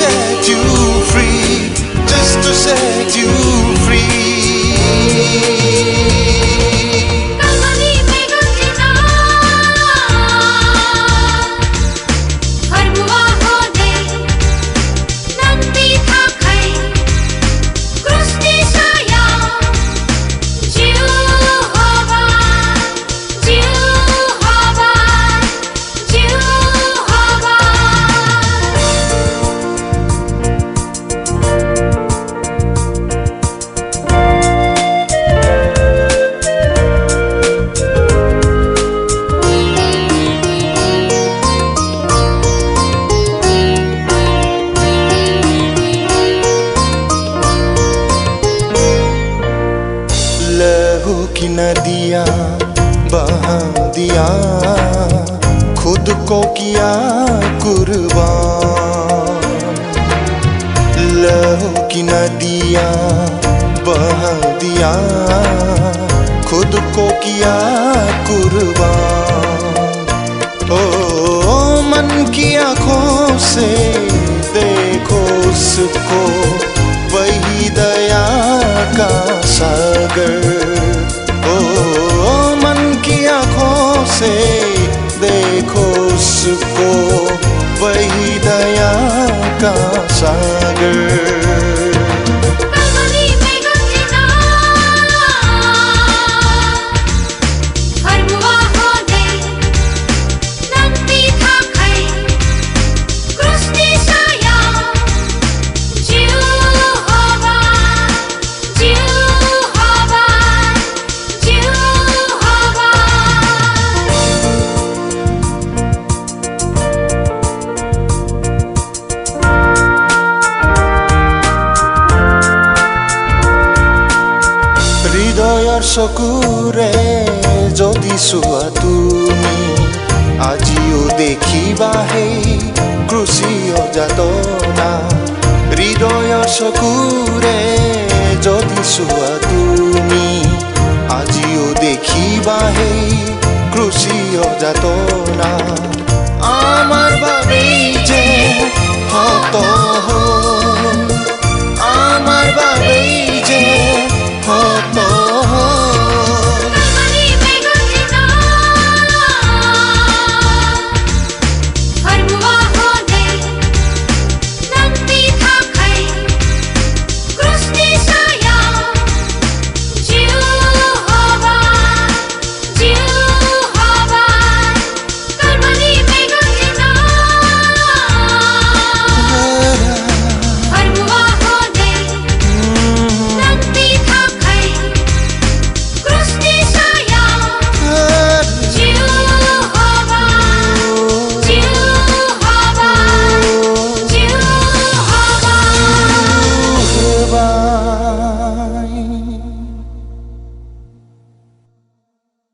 set you free, just to set you free. लहू की नदियाँ बहा दिया, खुद को किया कुर्बान। लहू की नदियाँ बहा दिया, खुद को किया कुर्बान। ओ मन की आँखों से देखो उसको, वही दया का सागर। ओ मन की आँखों से देखो उसको, वही दया का सागर। হৃদয়ৰ চকুৰে যদি চোৱা তুমি, আজিও দেখিবা সেই ক্ৰুশীয় যাতনা। হৃদয়ৰ চকুৰে যদি চোৱা তুমি, আজিও দেখিবা সেই ক্ৰুশীয় যাতনা। আমাৰ বাবেই যে হত হ'ল, আমাৰ বাবেই যে হত bye.